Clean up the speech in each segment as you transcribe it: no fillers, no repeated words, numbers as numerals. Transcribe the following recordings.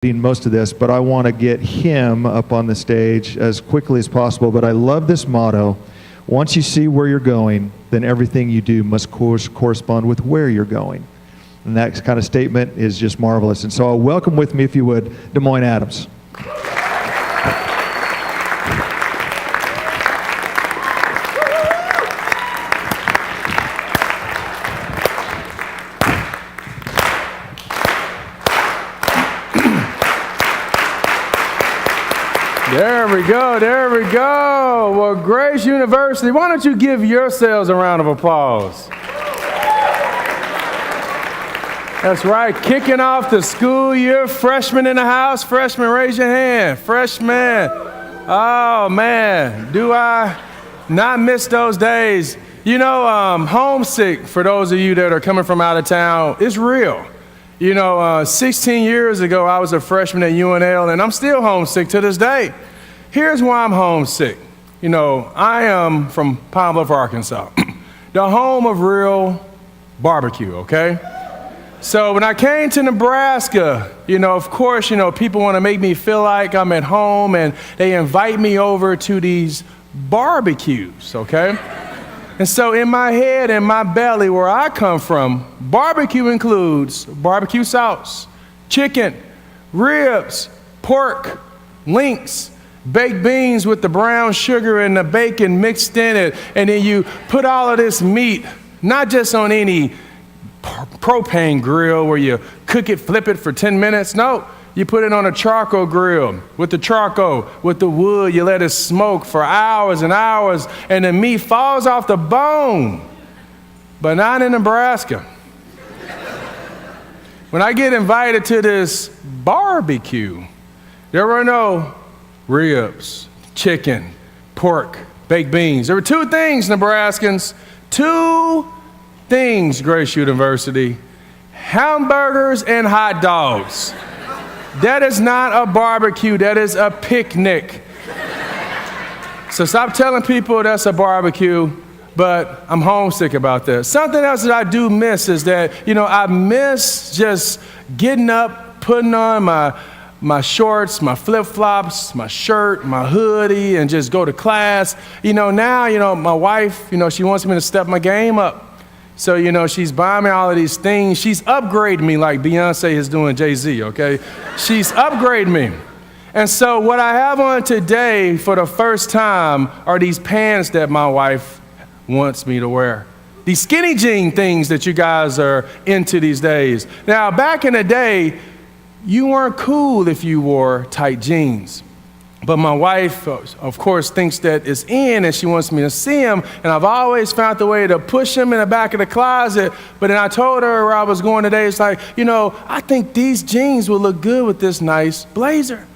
most of this, but I want to get him up on the stage as quickly as possible. But I love this motto: once you see where you're going, then everything you do must correspond with where you're going. And that kind of statement is just marvelous. And so I'll welcome with me, if you would, DeMoine Adams. There we go. Well, Grace University, why don't you give yourselves a round of applause? That's right, kicking off the school year. Freshmen in the house. Freshmen, raise your hand. Freshmen. Oh, man, do I not miss those days. You know, homesick, for those of you that are coming from out of town, it's real. You know, 16 years ago, I was a freshman at UNL, and I'm still homesick to this day. Here's why I'm homesick. You know, I am from Pine Bluff, Arkansas, the home of real barbecue, okay? So when I came to Nebraska, you know, of course, you know, people want to make me feel like I'm at home, and they invite me over to these barbecues, okay? And so in my head and my belly, where I come from, barbecue includes barbecue sauce, chicken, ribs, pork, links, baked beans with the brown sugar and the bacon mixed in it, and then you put all of this meat, not just on any propane grill where you cook it, flip it for 10 minutes. No, you put it on a charcoal grill with the charcoal, with the wood. You let it smoke for hours and hours, and the meat falls off the bone. But not in Nebraska. When I get invited to this barbecue, there were no ribs, chicken, pork, baked beans. There were two things, Nebraskans. Two things, Grace University: hamburgers and hot dogs. That is not a barbecue, that is a picnic. So stop telling people that's a barbecue, but I'm homesick about that. Something else that I do miss is that, you know, I miss just getting up, putting on my shorts, my flip-flops, my shirt, my hoodie, and just go to class. You know, now, you know, my wife, you know, she wants me to step my game up. So, you know, she's buying me all of these things. She's upgrading me like Beyonce is doing Jay-Z, okay? She's upgrading me. And so what I have on today for the first time are these pants that my wife wants me to wear. These skinny jean things that you guys are into these days. Now, back in the day, you weren't cool if you wore tight jeans. But my wife, of course, thinks that it's in, and she wants me to see them. And I've always found the way to push them in the back of the closet. But then I told her where I was going today, it's like, you know, I think these jeans will look good with this nice blazer.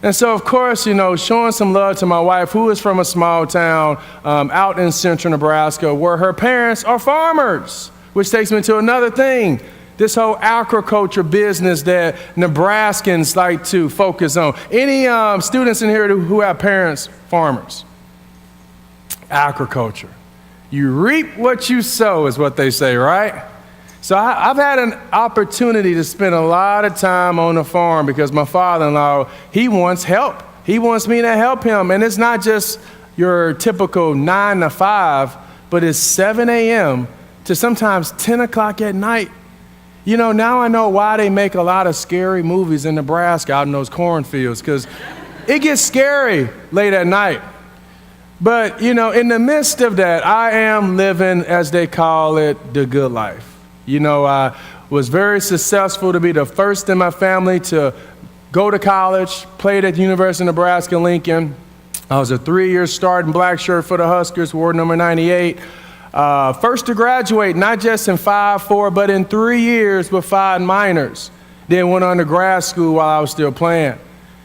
And so, of course, you know, showing some love to my wife, who is from a small town out in central Nebraska, where her parents are farmers, which takes me to another thing. This whole agriculture business that Nebraskans like to focus on. Any students in here who have parents farmers? Agriculture. You reap what you sow is what they say, right? So I've had an opportunity to spend a lot of time on the farm because my father-in-law, he wants help. He wants me to help him. And it's not just your typical 9 to 5, but it's 7 a.m. to sometimes 10 o'clock at night. You know, now I know why they make a lot of scary movies in Nebraska out in those cornfields, because it gets scary late at night. But, you know, in the midst of that, I am living, as they call it, the good life. You know, I was very successful to be the first in my family to go to college, played at the University of Nebraska-Lincoln. I was a 3-year starting black shirt for the Huskers, ward number 98. First to graduate, not just in 5-4, but in 3 years with 5 minors. Then went on to grad school while I was still playing.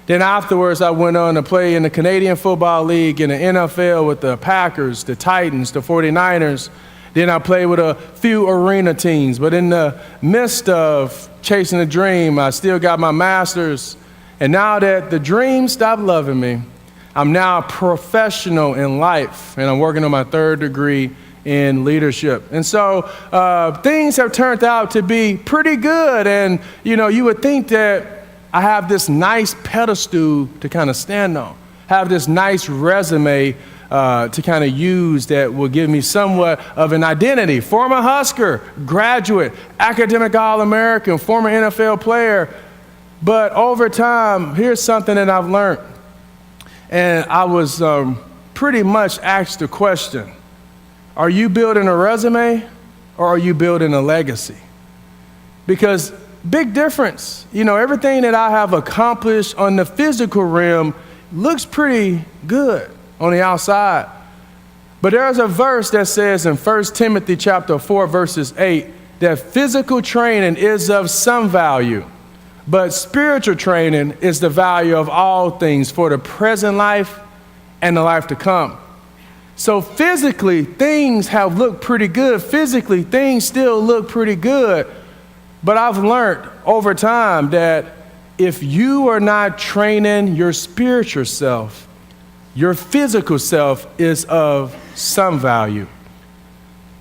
Then afterwards, I went on to play in the Canadian Football League, in the NFL with the Packers, the Titans, the 49ers. Then I played with a few arena teams. But in the midst of chasing a dream, I still got my master's. And now that the dream stopped loving me, I'm now a professional in life, and I'm working on my 3rd degree in leadership. And so things have turned out to be pretty good. And, you know, you would think that I have this nice pedestal to kind of stand on, have this nice resume to kind of use that will give me somewhat of an identity. Former Husker, graduate, academic All-American, former NFL player. But over time, here's something that I've learned. And I was pretty much asked the question, are you building a resume or are you building a legacy? Because big difference. You know, everything that I have accomplished on the physical realm looks pretty good on the outside. But there's a verse that says in 1 Timothy chapter 4, verses 8, that physical training is of some value, but spiritual training is the value of all things for the present life and the life to come. So physically, things have looked pretty good. Physically, things still look pretty good. But I've learned over time that if you are not training your spiritual self, your physical self is of some value.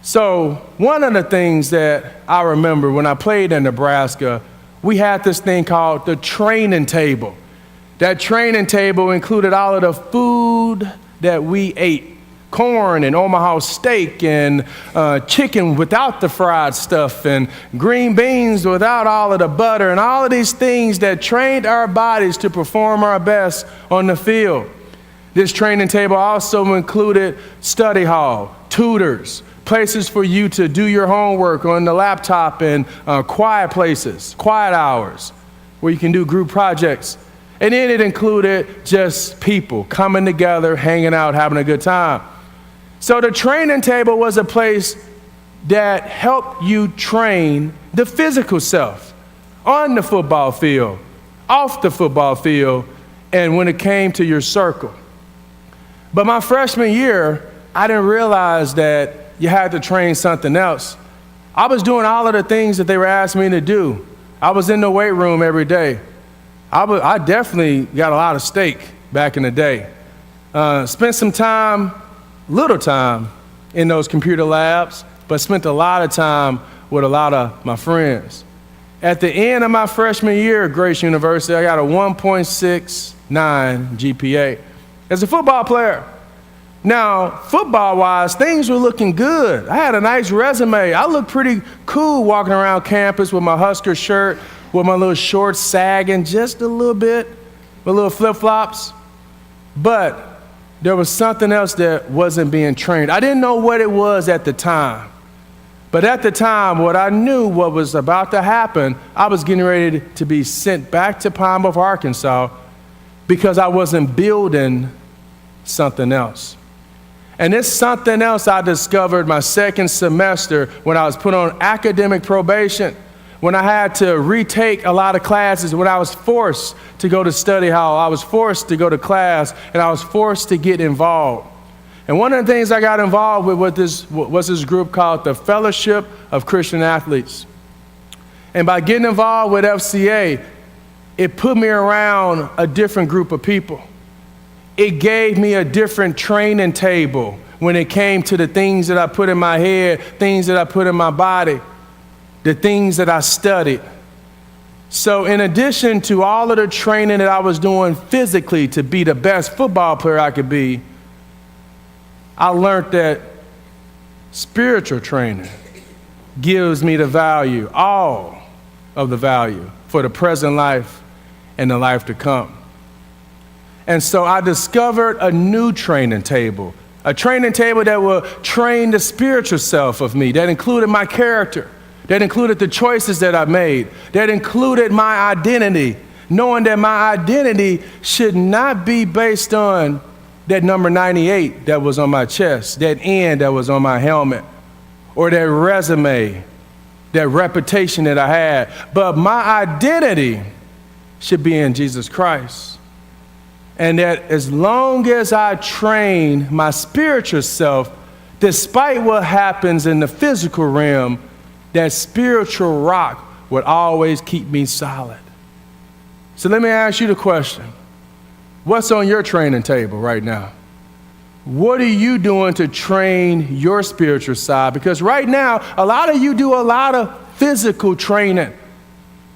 So one of the things that I remember when I played in Nebraska, we had this thing called the training table. That training table included all of the food that we ate. Corn and Omaha steak and chicken without the fried stuff and green beans without all of the butter and all of these things that trained our bodies to perform our best on the field. This training table also included study hall, tutors, places for you to do your homework on the laptop and quiet places, quiet hours where you can do group projects. And then it included just people coming together, hanging out, having a good time. So the training table was a place that helped you train the physical self on the football field, off the football field, and when it came to your circle. But my freshman year, I didn't realize that you had to train something else. I was doing all of the things that they were asking me to do. I was in the weight room every day. I definitely got a lot of steak back in the day. Spent some time, little time in those computer labs, but spent a lot of time with a lot of my friends. At the end of my freshman year at Grace University, I got a 1.69 GPA as a football player. Now, football-wise, things were looking good. I had a nice resume. I looked pretty cool walking around campus with my Husker shirt, with my little shorts sagging just a little bit, with little flip-flops. But there was something else that wasn't being trained. I didn't know what it was at the time. But at the time, what I knew what was about to happen, I was getting ready to be sent back to Pine Bluff, Arkansas, because I wasn't building something else. And this something else I discovered my second semester when I was put on academic probation, when I had to retake a lot of classes, when I was forced to go to study hall, I was forced to go to class, and I was forced to get involved. And one of the things I got involved with was this group called the Fellowship of Christian Athletes. And by getting involved with FCA, it put me around a different group of people. It gave me a different training table when it came to the things that I put in my head, things that I put in my body, the things that I studied. So in addition to all of the training that I was doing physically to be the best football player I could be, I learned that spiritual training gives me the value, all of the value for the present life and the life to come. And so I discovered a new training table, a training table that will train the spiritual self of me, that included my character, that included the choices that I made, that included my identity, knowing that my identity should not be based on that number 98 that was on my chest, that N that was on my helmet, or that resume, that reputation that I had. But my identity should be in Jesus Christ. And that as long as I train my spiritual self, despite what happens in the physical realm, that spiritual rock would always keep me solid. So let me ask you the question. What's on your training table right now? What are you doing to train your spiritual side? Because right now, a lot of you do a lot of physical training.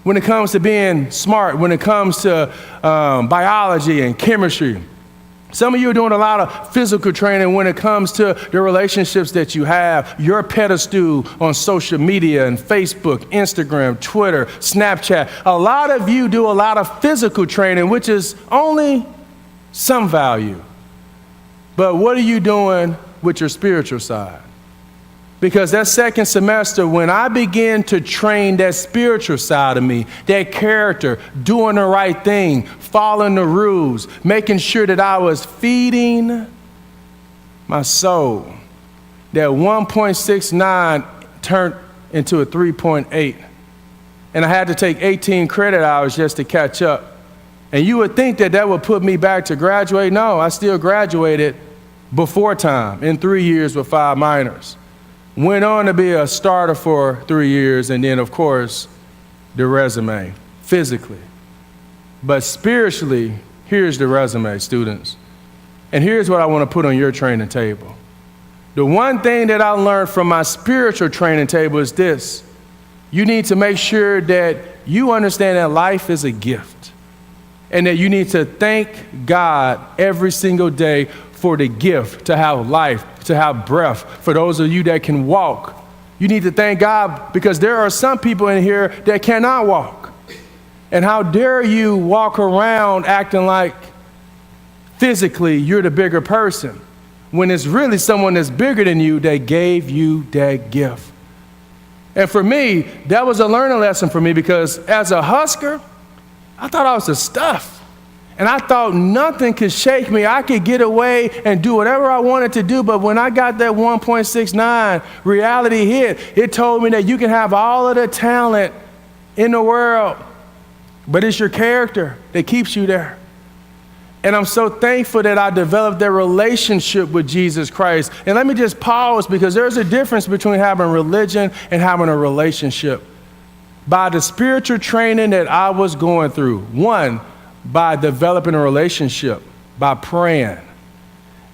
when it comes to being smart, when it comes to biology and chemistry. Some of you are doing a lot of physical training when it comes to the relationships that you have, your pedestal on social media and Facebook, Instagram, Twitter, Snapchat. A lot of you do a lot of physical training, which is only some value. But what are you doing with your spiritual side? Because that second semester, when I began to train that spiritual side of me, that character, doing the right thing, following the rules, making sure that I was feeding my soul, that 1.69 turned into a 3.8. And I had to take 18 credit hours just to catch up. And you would think that that would put me back to graduate. No, I still graduated before time in 3 years with 5 minors. Went on to be a starter for 3 years, and then, of course, the resume, physically. But spiritually, here's the resume, students. And here's what I want to put on your training table. The one thing that I learned from my spiritual training table is this. You need to make sure that you understand that life is a gift, and that you need to thank God every single day for the gift to have life, to have breath. For those of you that can walk, you need to thank God, because there are some people in here that cannot walk. And how dare you walk around acting like physically you're the bigger person, when it's really someone that's bigger than you that gave you that gift. And for me, that was a learning lesson for me, because as a Husker, I thought I was the stuff. And I thought nothing could shake me. I could get away and do whatever I wanted to do. But when I got that 1.69, reality hit. It told me that you can have all of the talent in the world, but it's your character that keeps you there. And I'm so thankful that I developed that relationship with Jesus Christ. And let me just pause, because there's a difference between having religion and having a relationship. By the spiritual training that I was going through, one, by developing a relationship, by praying,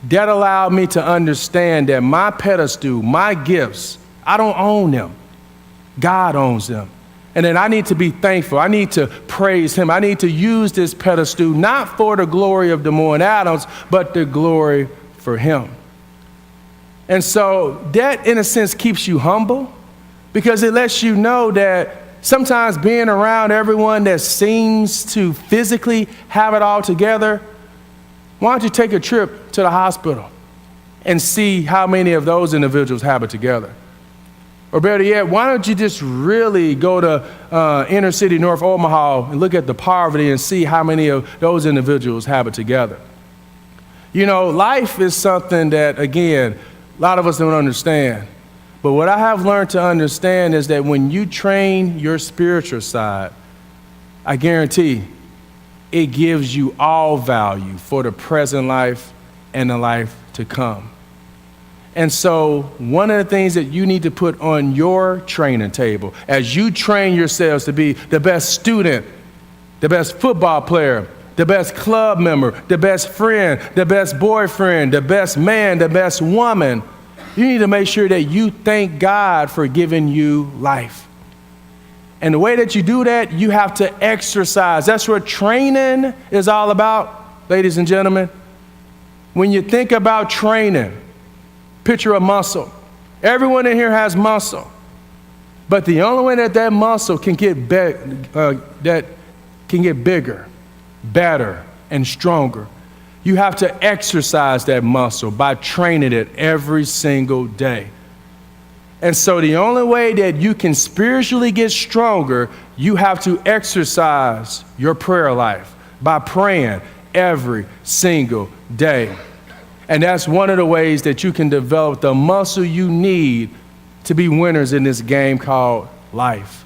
that allowed me to understand that my pedestal, my gifts, I don't own them. God owns them. And then I need to be thankful. I need to praise him. I need to use this pedestal not for the glory of DeMoine Adams, but the glory for him. And so that, in a sense, keeps you humble, because it lets you know that sometimes being around everyone that seems to physically have it all together, why don't you take a trip to the hospital and see how many of those individuals have it together? Or better yet, why don't you just really go to inner city North Omaha and look at the poverty and see how many of those individuals have it together? You know, life is something that, again, a lot of us don't understand. But what I have learned to understand is that when you train your spiritual side, I guarantee it gives you all value for the present life and the life to come. And so one of the things that you need to put on your training table as you train yourselves to be the best student, the best football player, the best club member, the best friend, the best boyfriend, the best man, the best woman, you need to make sure that you thank God for giving you life. And the way that you do that, you have to exercise. That's what training is all about, ladies and gentlemen. When you think about training, picture a muscle. Everyone in here has muscle. But the only way that that muscle can get bigger, better, and stronger, you have to exercise that muscle by training it every single day. And so the only way that you can spiritually get stronger, you have to exercise your prayer life by praying every single day. And that's one of the ways that you can develop the muscle you need to be winners in this game called life.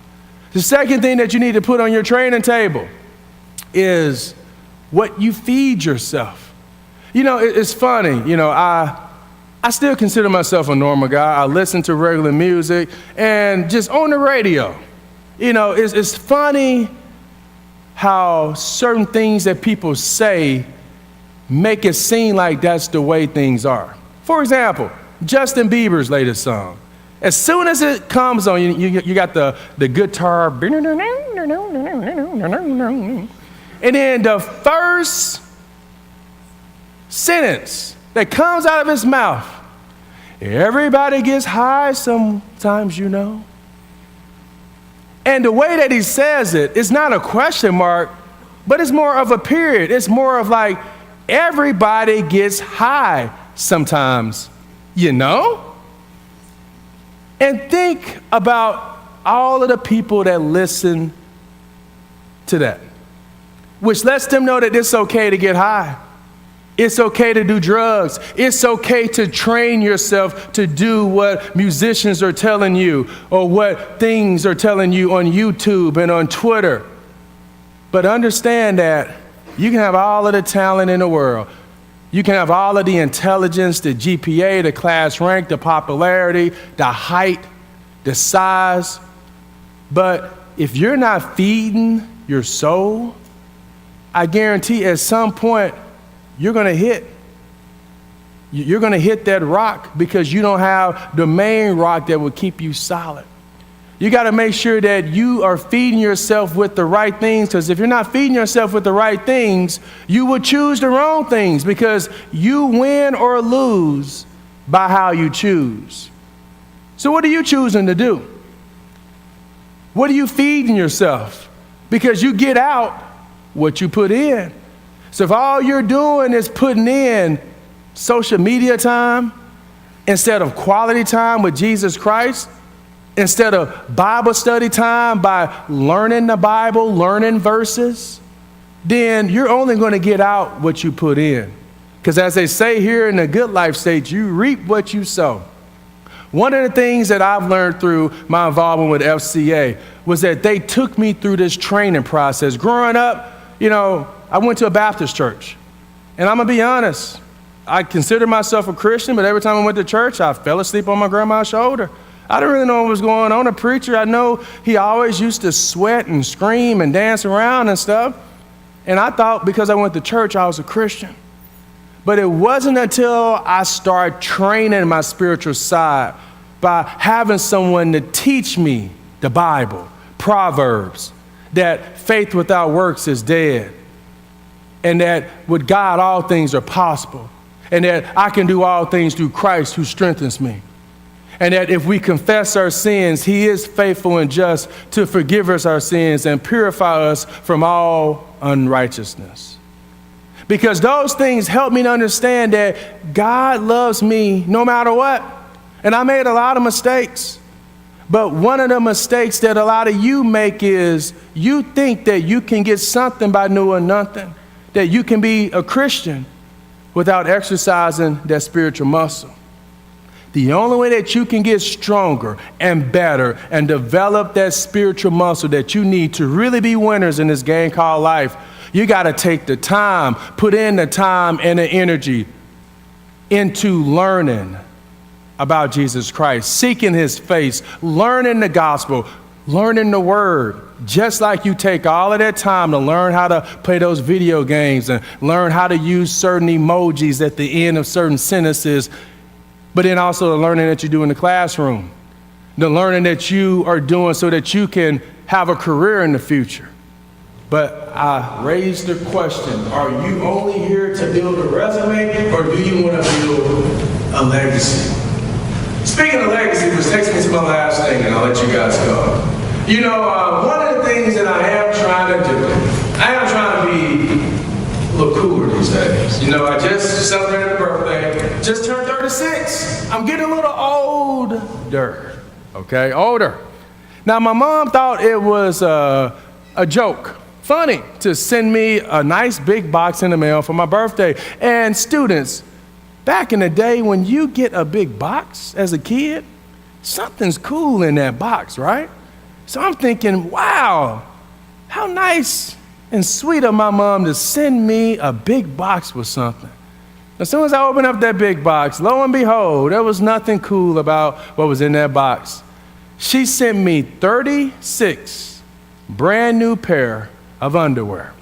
The second thing that you need to put on your training table is what you feed yourself. You know, it's funny, you know, I still consider myself a normal guy. I listen to regular music and just on the radio. You know, it's funny how certain things that people say make it seem like that's the way things are. For example, Justin Bieber's latest song. As soon as it comes on, you got the guitar, and then the first sentence that comes out of his mouth, everybody gets high sometimes, you know. And the way that he says it, it's not a question mark, but it's more of a period. It's more of like, everybody gets high sometimes, you know? And think about all of the people that listen to that, which lets them know that it's okay to get high. It's okay to do drugs. It's okay to train yourself to do what musicians are telling you or what things are telling you on YouTube and on Twitter. But understand that you can have all of the talent in the world. You can have all of the intelligence, the GPA, the class rank, the popularity, the height, the size. But if you're not feeding your soul, I guarantee at some point you're going to hit that rock because you don't have the main rock that will keep you solid. You got to make sure that you are feeding yourself with the right things, because if you're not feeding yourself with the right things, you will choose the wrong things, because you win or lose by how you choose. So what are you choosing to do? What are you feeding yourself? Because you get out what you put in. So if all you're doing is putting in social media time instead of quality time with Jesus Christ, instead of Bible study time by learning the Bible, learning verses, then you're only going to get out what you put in. Because as they say here in the Good Life stage, you reap what you sow. One of the things that I've learned through my involvement with FCA was that they took me through this training process. Growing up, you know, I went to a Baptist church. And I'm going to be honest, I consider myself a Christian, but every time I went to church, I fell asleep on my grandma's shoulder. I didn't really know what was going on. A preacher, I know he always used to sweat and scream and dance around and stuff. And I thought because I went to church, I was a Christian. But it wasn't until I started training my spiritual side by having someone to teach me the Bible, Proverbs, that faith without works is dead, and that with God all things are possible, and that I can do all things through Christ who strengthens me, and that if we confess our sins, he is faithful and just to forgive us our sins and purify us from all unrighteousness. Because those things help me to understand that God loves me no matter what. And I made a lot of mistakes. But one of the mistakes that a lot of you make is you think that you can get something by doing nothing, that you can be a Christian without exercising that spiritual muscle. The only way that you can get stronger and better and develop that spiritual muscle that you need to really be winners in this game called life, you got to take the time, put in the time and the energy into learning about Jesus Christ, seeking his face, learning the gospel, learning the word. Just like you take all of that time to learn how to play those video games and learn how to use certain emojis at the end of certain sentences, but then also the learning that you do in the classroom, the learning that you are doing so that you can have a career in the future. But I raised the question, are you only here to build a resume, or do you want to build a legacy? Speaking of legacy, which takes me to my last thing, and I'll let you guys go. You know, one of the things that I am trying to do, I am trying to be a little cooler these days. You know, I just celebrated a birthday, just turned 36. I'm getting a little older, okay, older. Now, my mom thought it was a joke. Funny to send me a nice big box in the mail for my birthday. And students, back in the day when you get a big box as a kid, something's cool in that box, right? So I'm thinking, wow, how nice and sweet of my mom to send me a big box with something. As soon as I opened up that big box, lo and behold, there was nothing cool about what was in that box. She sent me 36 brand new pair of underwear.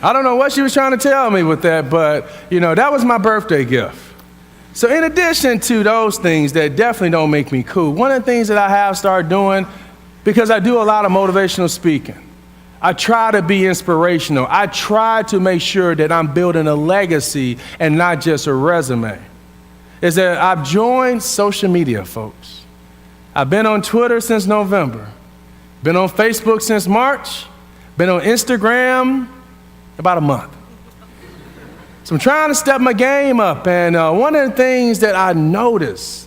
I don't know what she was trying to tell me with that, but, you know, that was my birthday gift. So in addition to those things that definitely don't make me cool, one of the things that I have started doing, because I do a lot of motivational speaking, I try to be inspirational. I try to make sure that I'm building a legacy and not just a resume. Is that I've joined social media, folks. I've been on Twitter since November, been on Facebook since March, been on Instagram about a month. So I'm trying to step my game up, and one of the things that I noticed,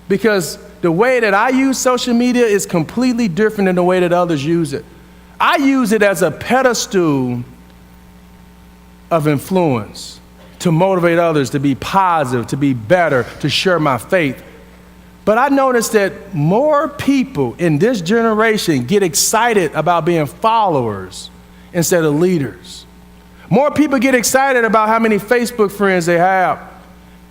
because the way that I use social media is completely different than the way that others use it. I use it as a pedestal of influence to motivate others to be positive, to be better, to share my faith. But I noticed that more people in this generation get excited about being followers instead of leaders. More people get excited about how many Facebook friends they have,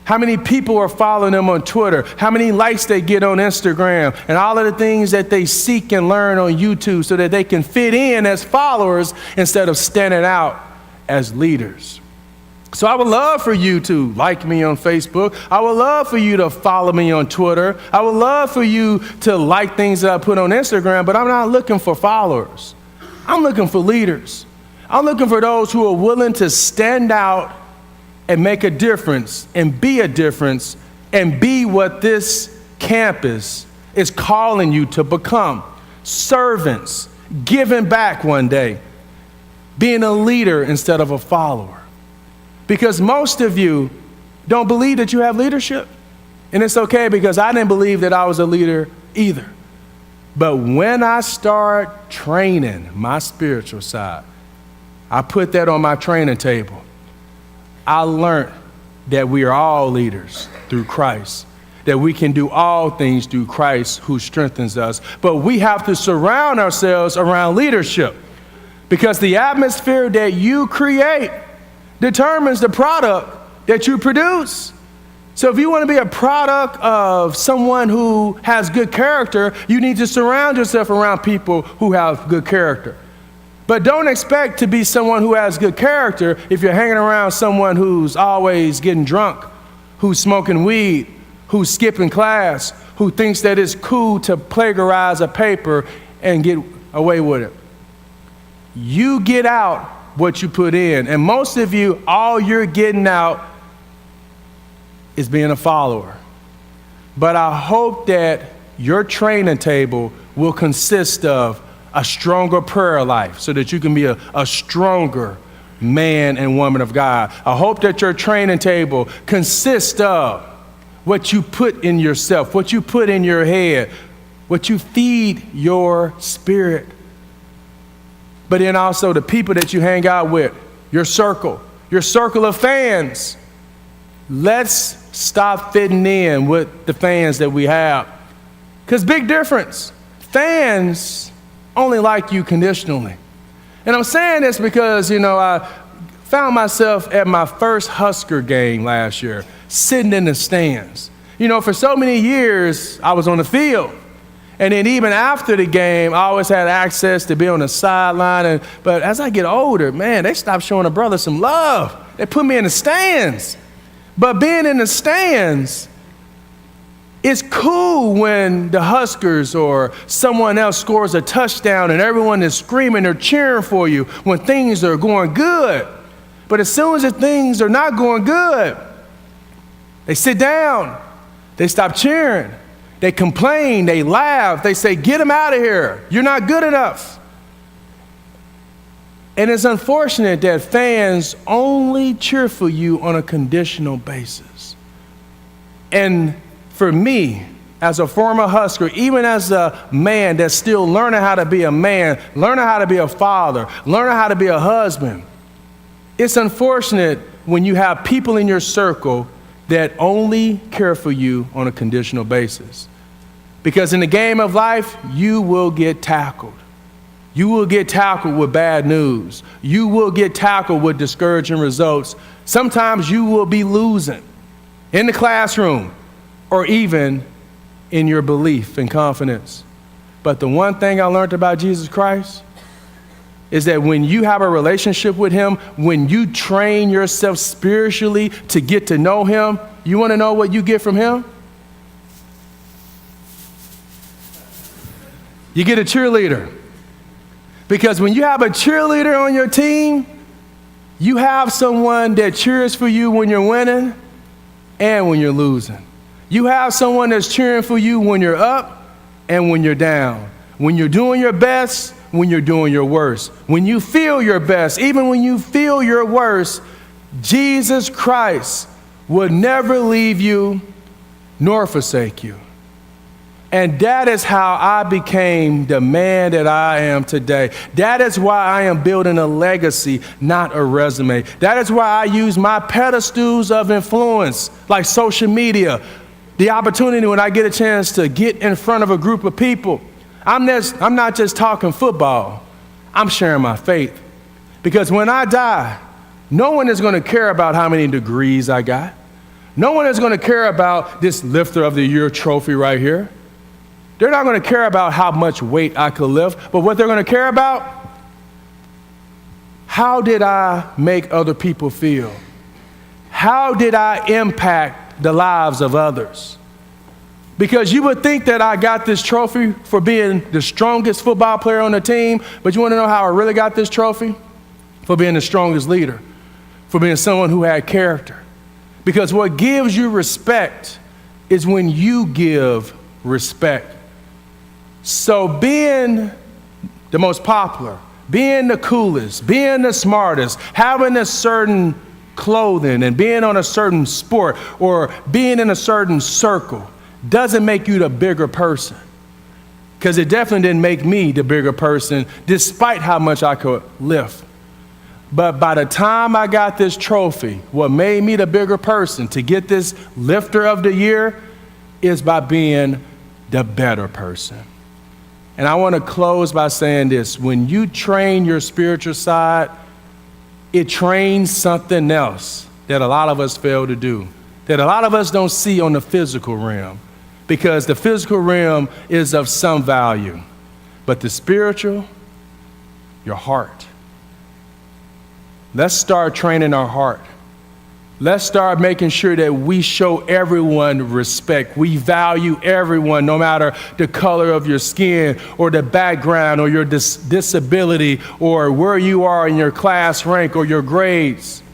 how many people are following them on Twitter, how many likes they get on Instagram, and all of the things that they seek and learn on YouTube so that they can fit in as followers instead of standing out as leaders. So I would love for you to like me on Facebook. I would love for you to follow me on Twitter. I would love for you to like things that I put on Instagram, but I'm not looking for followers. I'm looking for leaders. I'm looking for those who are willing to stand out and make a difference and be a difference and be what this campus is calling you to become. Servants, giving back one day, being a leader instead of a follower. Because most of you don't believe that you have leadership. And it's okay, because I didn't believe that I was a leader either. But when I start training my spiritual side, I put that on my training table. I learned that we are all leaders through Christ, that we can do all things through Christ who strengthens us. But we have to surround ourselves around leadership, because the atmosphere that you create determines the product that you produce. So if you want to be a product of someone who has good character, you need to surround yourself around people who have good character. But don't expect to be someone who has good character if you're hanging around someone who's always getting drunk, who's smoking weed, who's skipping class, who thinks that it's cool to plagiarize a paper and get away with it. You get out what you put in. And most of you, all you're getting out is being a follower. But I hope that your training table will consist of a stronger prayer life so that you can be a stronger man and woman of God. I hope that your training table consists of what you put in yourself, what you put in your head, what you feed your spirit. But then also the people that you hang out with, your circle of fans. Let's stop fitting in with the fans that we have. Because big difference. Fans only like you conditionally. And I'm saying this because, I found myself at my first Husker game last year, sitting in the stands. For so many years, I was on the field. And then even after the game, I always had access to be on the sideline. But as I get older, man, they stopped showing a brother some love. They put me in the stands. But being in the stands, it's cool when the Huskers or someone else scores a touchdown and everyone is screaming or cheering for you when things are going good. But as soon as the things are not going good, they sit down, they stop cheering, they complain, they laugh, they say, "Get him out of here, you're not good enough." And it's unfortunate that fans only cheer for you on a conditional basis. And for me, as a former Husker, even as a man that's still learning how to be a man, learning how to be a father, learning how to be a husband, it's unfortunate when you have people in your circle that only care for you on a conditional basis. Because in the game of life, you will get tackled. You will get tackled with bad news. You will get tackled with discouraging results. Sometimes you will be losing in the classroom or even in your belief and confidence. But the one thing I learned about Jesus Christ is that when you have a relationship with him, when you train yourself spiritually to get to know him, you want to know what you get from him? You get a cheerleader. Because when you have a cheerleader on your team, you have someone that cheers for you when you're winning and when you're losing. You have someone that's cheering for you when you're up and when you're down. When you're doing your best, when you're doing your worst. When you feel your best, even when you feel your worst, Jesus Christ will never leave you nor forsake you. And that is how I became the man that I am today. That is why I am building a legacy, not a resume. That is why I use my pedestals of influence, like social media, the opportunity when I get a chance to get in front of a group of people. I'm not just talking football. I'm sharing my faith. Because when I die, no one is going to care about how many degrees I got. No one is going to care about this Lifter of the Year trophy right here. They're not going to care about how much weight I could lift, but what they're going to care about, how did I make other people feel? How did I impact the lives of others? Because you would think that I got this trophy for being the strongest football player on the team, but you want to know how I really got this trophy? For being the strongest leader, for being someone who had character. Because what gives you respect is when you give respect. So being the most popular, being the coolest, being the smartest, having a certain clothing and being on a certain sport or being in a certain circle doesn't make you the bigger person. Because it definitely didn't make me the bigger person despite how much I could lift. But by the time I got this trophy, what made me the bigger person to get this Lifter of the Year is by being the better person. And I want to close by saying this. When you train your spiritual side, it trains something else that a lot of us fail to do, that a lot of us don't see on the physical realm, because the physical realm is of some value. But the spiritual, your heart. Let's start training our heart. Let's start making sure that we show everyone respect. We value everyone, no matter the color of your skin or the background or your disability or where you are in your class rank or your grades.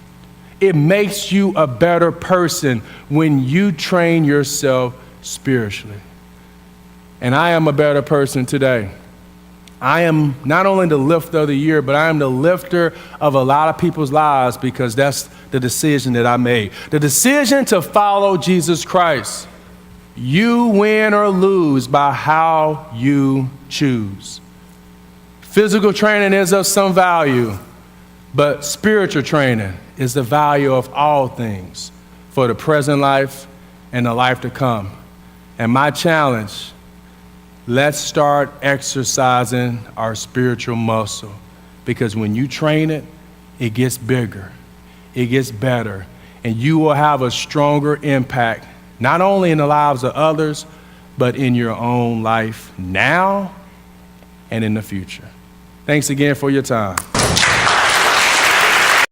It makes you a better person when you train yourself spiritually. And I am a better person today. I am not only the Lifter of the Year, but I am the lifter of a lot of people's lives because that's the decision that I made. The decision to follow Jesus Christ. You win or lose by how you choose. Physical training is of some value, but spiritual training is the value of all things for the present life and the life to come. And my challenge, let's start exercising our spiritual muscle, because when you train it, it gets bigger, it gets better, and you will have a stronger impact, not only in the lives of others, but in your own life now and in the future. Thanks again for your time.